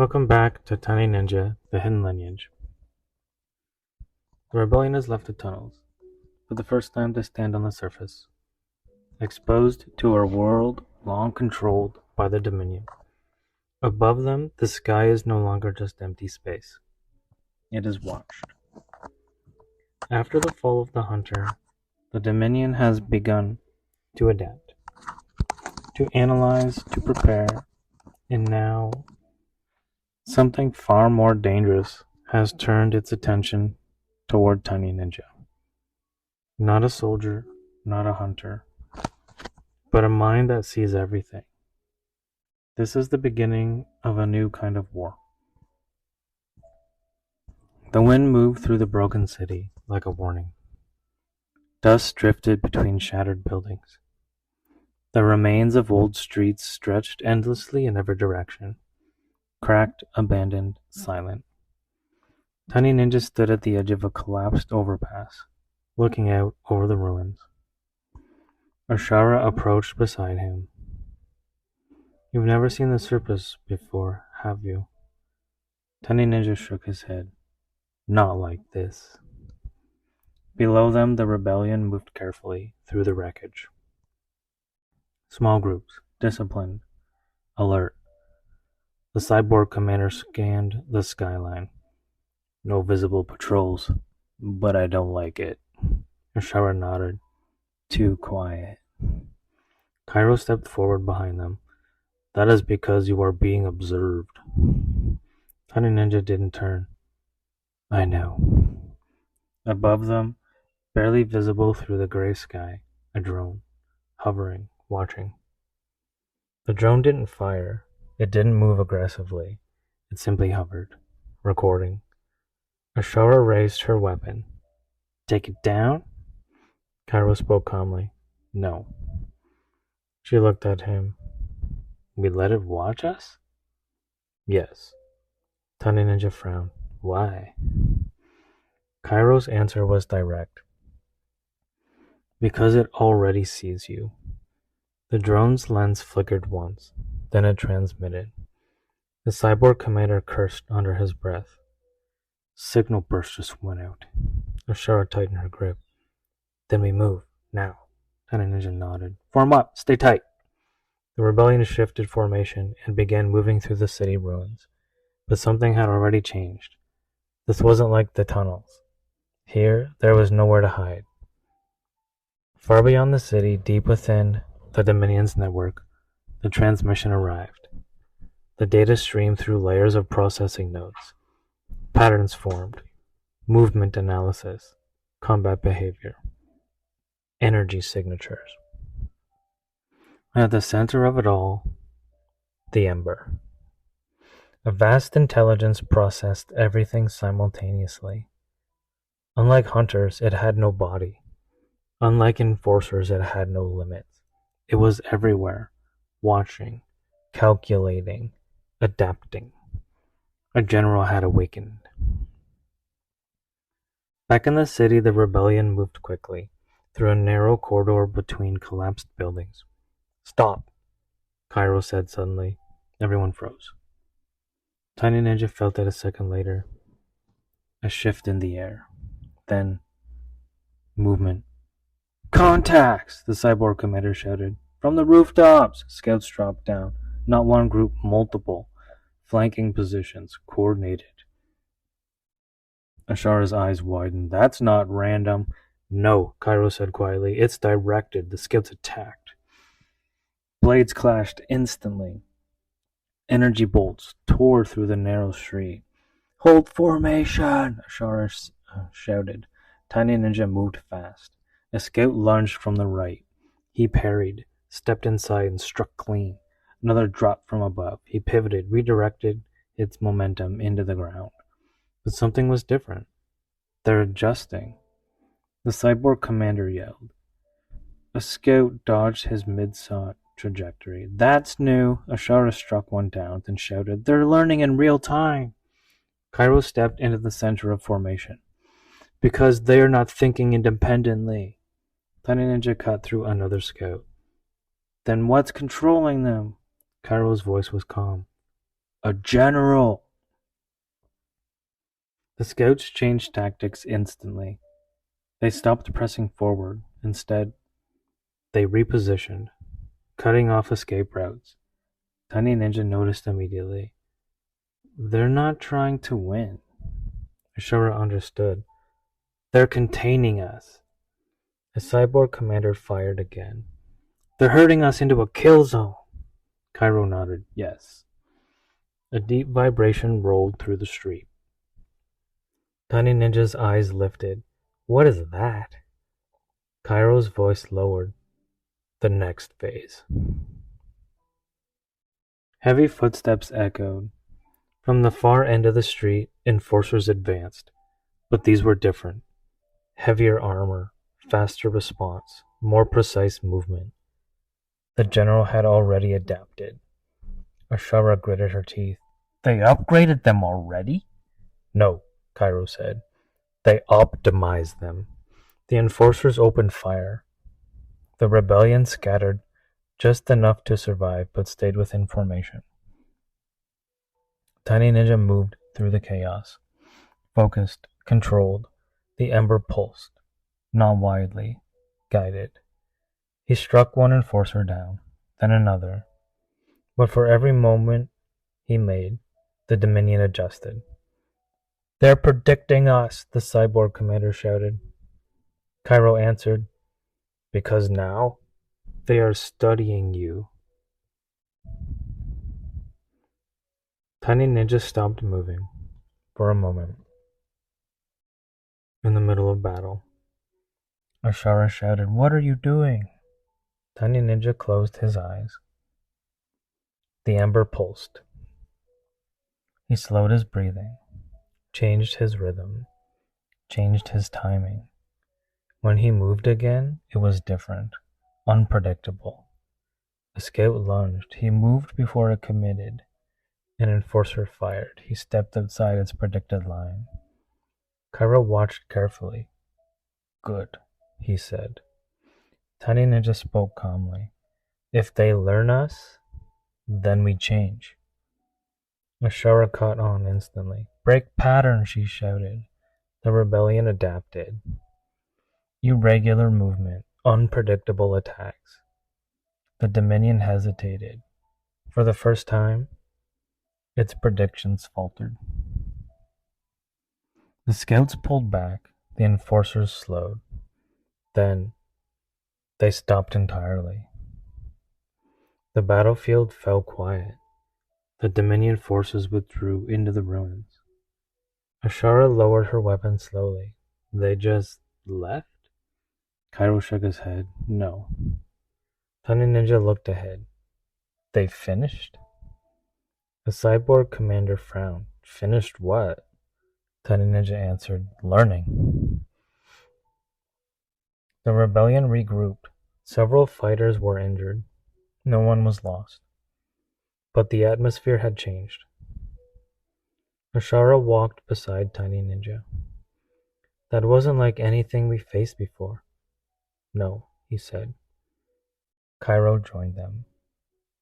Welcome back to Tiny Ninja, the Hidden Lineage. The rebellion has left the tunnels. For the first time they stand on the surface, exposed to a world long controlled by the Dominion. Above them, the sky is no longer just empty space. It is watched. After the fall of the Hunter, the Dominion has begun to adapt, to analyze, to prepare, and now something far more dangerous has turned its attention toward Tiny Ninja. Not a soldier, not a hunter, but a mind that sees everything. This is the beginning of a new kind of war. The wind moved through the broken city like a warning. Dust drifted between shattered buildings. The remains of old streets stretched endlessly in every direction, cracked, abandoned, silent. Tiny Ninja stood at the edge of a collapsed overpass, looking out over the ruins. Ashara approached beside him. You've never seen the surface before, have you? Tiny Ninja shook his head. Not like this. Below them, the rebellion moved carefully through the wreckage. Small groups, disciplined, alert. The cyborg commander scanned the skyline. No visible patrols, but I don't like it. Ashara nodded. Too quiet. Cairo stepped forward behind them. That is because you are being observed. Tiny Ninja didn't turn. I know. Above them, barely visible through the gray sky, a drone, hovering, watching. The drone didn't fire. It didn't move aggressively. It simply hovered, recording. Ashara raised her weapon. Take it down? Cairo spoke calmly. No. She looked at him. We let it watch us? Yes. Tiny Ninja frowned. Why? Cairo's answer was direct. Because it already sees you. The drone's lens flickered once, then it transmitted. The cyborg commander cursed under his breath. Signal burst just went out. Ashara tightened her grip. Then we move, now. Tiny Ninja nodded. Form up, stay tight. The rebellion shifted formation and began moving through the city ruins. But something had already changed. This wasn't like the tunnels. Here, there was nowhere to hide. Far beyond the city, deep within the Dominion's network, the transmission arrived. The data streamed through layers of processing nodes. Patterns formed. Movement analysis. Combat behavior. Energy signatures. And at the center of it all, the Ember. A vast intelligence processed everything simultaneously. Unlike hunters, it had no body. Unlike enforcers, it had no limits. It was everywhere, watching, calculating, adapting. A general had awakened. Back in the city, the rebellion moved quickly, through a narrow corridor between collapsed buildings. Stop, Cairo said suddenly. Everyone froze. Tiny Ninja felt it a second later. A shift in the air. Then, movement. Contacts! The cyborg commander shouted. From the rooftops! Scouts dropped down. Not one group, multiple. Flanking positions, coordinated. Ashara's eyes widened. That's not random. No, Cairo said quietly. It's directed. The scouts attacked. Blades clashed instantly. Energy bolts tore through the narrow street. Hold formation! Ashara shouted. Tiny Ninja moved fast. A scout lunged from the right. He parried, stepped inside, and struck clean. Another dropped from above. He pivoted, redirected its momentum into the ground. But something was different. They're adjusting. The cyborg commander yelled. A scout dodged his mid-shot trajectory. That's new. Ashara struck one down, then shouted, They're learning in real time. Cairo stepped into the center of formation. Because they are not thinking independently. Tiny Ninja cut through another scout. Then what's controlling them? Cairo's voice was calm. A general! The scouts changed tactics instantly. They stopped pressing forward. Instead, they repositioned, cutting off escape routes. Tiny Ninja noticed immediately. They're not trying to win. Ashara understood. They're containing us. The cyborg commander fired again. They're herding us into a kill zone. Cairo nodded, yes. A deep vibration rolled through the street. Tiny Ninja's eyes lifted. What is that? Cairo's voice lowered. The next phase. Heavy footsteps echoed. From the far end of the street, enforcers advanced. But these were different. Heavier armor, faster response, more precise movement. The general had already adapted. Ashara gritted her teeth. They upgraded them already? No, Cairo said. They optimized them. The enforcers opened fire. The rebellion scattered just enough to survive but stayed within formation. Tiny Ninja moved through the chaos. Focused, controlled. The ember pulsed. Not widely. Guided. He struck one enforcer down, then another. But for every movement he made, the Dominion adjusted. They're predicting us, the cyborg commander shouted. Cairo answered, because now they are studying you. Tiny Ninja stopped moving for a moment. In the middle of battle, Ashara shouted, what are you doing? Tiny Ninja closed his eyes. The ember pulsed. He slowed his breathing, changed his rhythm, changed his timing. When he moved again, it was different, unpredictable. The scout lunged. He moved before it committed. An enforcer fired. He stepped outside its predicted line. Cairo watched carefully. Good, he said. Tiny Ninja spoke calmly. If they learn us, then we change. Ashara caught on instantly. Break pattern, she shouted. The rebellion adapted. Irregular movement, unpredictable attacks. The Dominion hesitated. For the first time, its predictions faltered. The scouts pulled back, the enforcers slowed. Then, they stopped entirely. The battlefield fell quiet. The Dominion forces withdrew into the ruins. Ashara lowered her weapon slowly. They just left? Cairo shook his head. No. Tiny Ninja looked ahead. They finished? The cyborg commander frowned. Finished what? Tiny Ninja answered, learning. The rebellion regrouped. Several fighters were injured. No one was lost. But the atmosphere had changed. Ashara walked beside Tiny Ninja. That wasn't like anything we faced before. No, he said. Cairo joined them.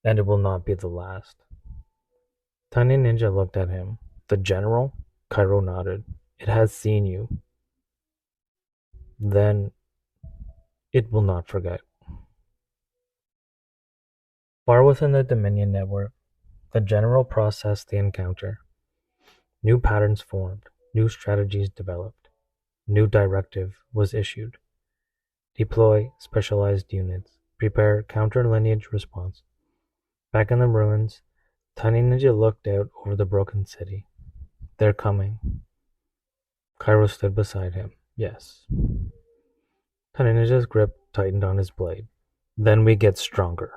And it will not be the last. Tiny Ninja looked at him. The general? Cairo nodded. It has seen you. Then it will not forget. Far within the Dominion network, the general processed the encounter. New patterns formed, new strategies developed, new directive was issued. Deploy specialized units, prepare counter-lineage response. Back in the ruins, Tiny Ninja looked out over the broken city. They're coming. Cairo stood beside him. Yes. Tiny Ninja's grip tightened on his blade. Then we get stronger.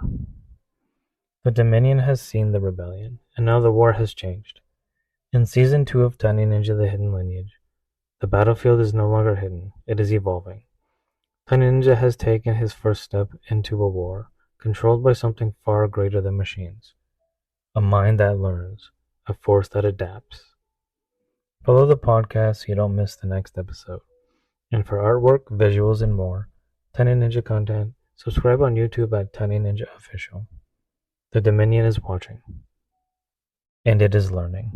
The Dominion has seen the rebellion, and now the war has changed. In Season 2 of Tiny Ninja the Hidden Lineage, the battlefield is no longer hidden, it is evolving. Tiny Ninja has taken his first step into a war, controlled by something far greater than machines. A mind that learns, a force that adapts. Follow the podcast so you don't miss the next episode. And for artwork, visuals, and more, Tiny Ninja content, subscribe on YouTube at Tiny Ninja Official. The Dominion is watching. and it is learning.